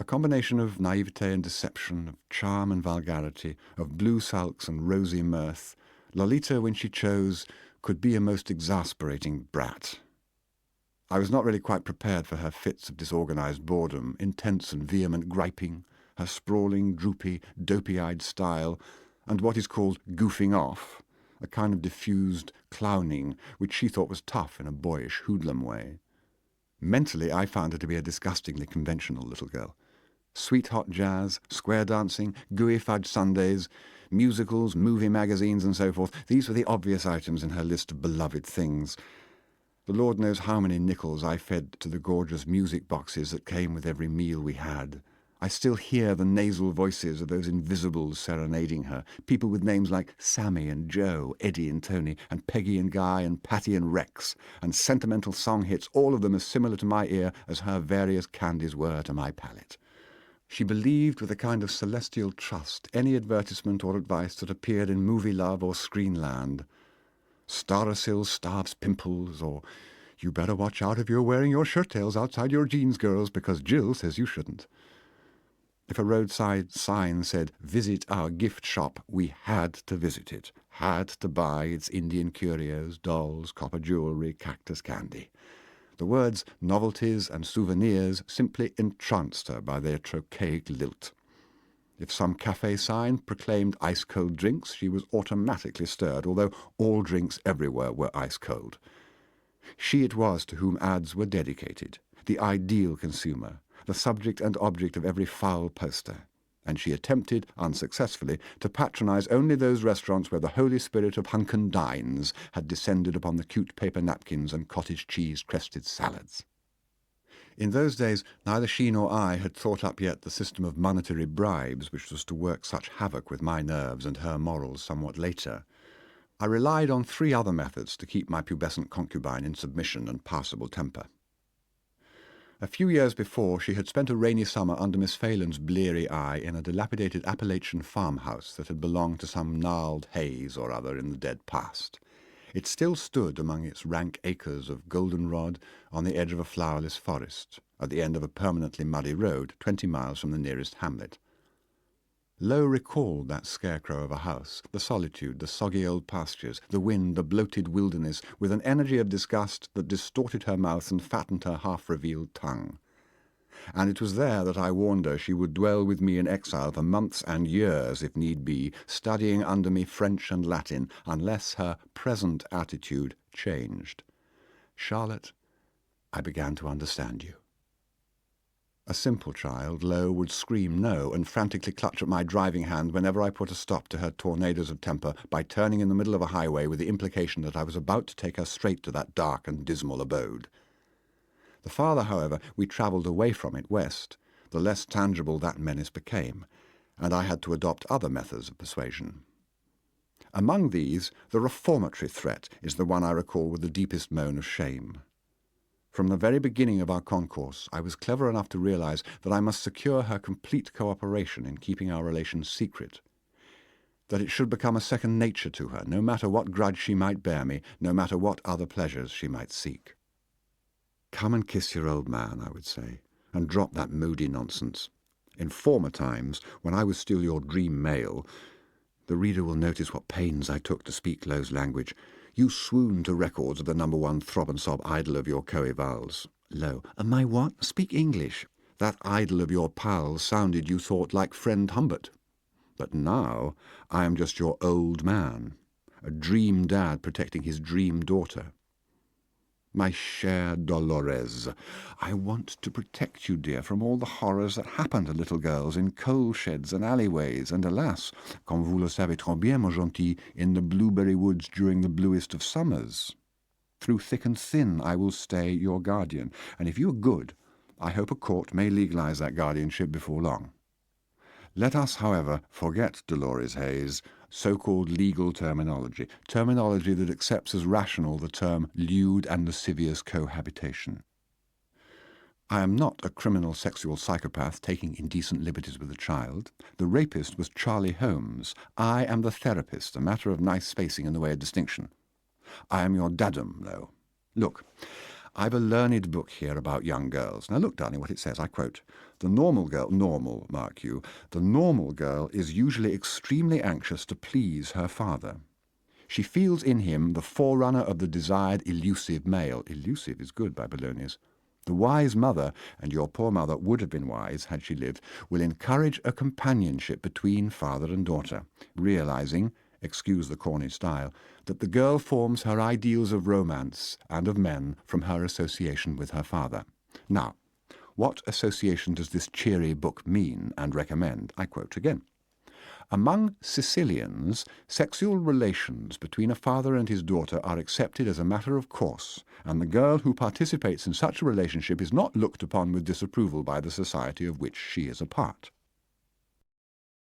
A combination of naivete and deception, of charm and vulgarity, of blue sulks and rosy mirth, Lolita, when she chose, could be a most exasperating brat. I was not really quite prepared for her fits of disorganized boredom, intense and vehement griping, her sprawling, droopy, dopey-eyed style, and what is called goofing off, a kind of diffused clowning which she thought was tough in a boyish hoodlum way. Mentally, I found her to be a disgustingly conventional little girl. Sweet-hot jazz, square dancing, gooey fudge sundaes, musicals, movie magazines, and so forth, these were the obvious items in her list of beloved things. The Lord knows how many nickels I fed to the gorgeous music boxes that came with every meal we had. I still hear the nasal voices of those invisibles serenading her, people with names like Sammy and Joe, Eddie and Tony, and Peggy and Guy, and Patty and Rex, and sentimental song hits, all of them as similar to my ear as her various candies were to my palate. She believed with a kind of celestial trust any advertisement or advice that appeared in Movie Love or Screenland. Starasil starves pimples, or you better watch out if you're wearing your shirt tails outside your jeans, girls, because Jill says you shouldn't. If a roadside sign said, "Visit our gift shop," we had to visit it, had to buy its Indian curios, dolls, copper jewellery, cactus candy. The words novelties and souvenirs simply entranced her by their trochaic lilt. If some cafe sign proclaimed ice-cold drinks, she was automatically stirred, although all drinks everywhere were ice-cold. She it was to whom ads were dedicated, the ideal consumer, the subject and object of every foul poster, and she attempted, unsuccessfully, to patronize only those restaurants where the holy spirit of Hunkin Dines had descended upon the cute paper napkins and cottage cheese-crested salads. In those days, neither she nor I had thought up yet the system of monetary bribes which was to work such havoc with my nerves and her morals somewhat later. I relied on 3 other methods to keep my pubescent concubine in submission and passable temper. A few years before, she had spent a rainy summer under Miss Phelan's bleary eye in a dilapidated Appalachian farmhouse that had belonged to some gnarled Hayes or other in the dead past. It still stood among its rank acres of goldenrod on the edge of a flowerless forest, at the end of a permanently muddy road, 20 miles from the nearest hamlet. Lowe recalled that scarecrow of a house, the solitude, the soggy old pastures, the wind, the bloated wilderness, with an energy of disgust that distorted her mouth and fattened her half-revealed tongue. And it was there that I warned her she would dwell with me in exile for months and years, if need be, studying under me French and Latin, unless her present attitude changed. Charlotte, I began to understand you. A simple child, Lowe would scream no and frantically clutch at my driving hand whenever I put a stop to her tornadoes of temper by turning in the middle of a highway with the implication that I was about to take her straight to that dark and dismal abode. The farther, however, we travelled away from it west, the less tangible that menace became, and I had to adopt other methods of persuasion. Among these, the reformatory threat is the one I recall with the deepest moan of shame. From the very beginning of our concourse, I was clever enough to realize that I must secure her complete cooperation in keeping our relations secret, that it should become a second nature to her, no matter what grudge she might bear me, no matter what other pleasures she might seek. "Come and kiss your old man," I would say, "and drop that moody nonsense. In former times, when I was still your dream male," the reader will notice what pains I took to speak Lowe's language, "you swooned to records of the #1 throb-and-sob idol of your coevals." Lowe, "My what? Speak English." "That idol of your pals sounded, you thought, like friend Humbert. But now I am just your old man, a dream dad protecting his dream daughter. My chère Dolores, I want to protect you, dear, from all the horrors that happen to little girls in coal sheds and alleyways, and alas, comme vous le savez trop bien, mon gentil, in the blueberry woods during the bluest of summers. Through thick and thin I will stay your guardian, and if you are good, I hope a court may legalize that guardianship before long. Let us, however, forget, Dolores Hayes, so-called legal terminology that accepts as rational the term lewd and lascivious cohabitation. I am not a criminal sexual psychopath taking indecent liberties with a child. The rapist was Charlie Holmes. I am the therapist, a matter of nice spacing in the way of distinction. I am your daddum, though. Look, I've a learned book here about young girls. Now look, darling, what it says. I quote, "The normal girl," normal, mark you, "the normal girl is usually extremely anxious to please her father. She feels in him the forerunner of the desired elusive male." Elusive is good by Bellonius. "The wise mother," and your poor mother would have been wise had she lived, "will encourage a companionship between father and daughter, realizing, excuse the corny style, that the girl forms her ideals of romance and of men from her association with her father." Now, what association does this cheery book mean and recommend? I quote again. "Among Sicilians, sexual relations between a father and his daughter are accepted as a matter of course, and the girl who participates in such a relationship is not looked upon with disapproval by the society of which she is a part.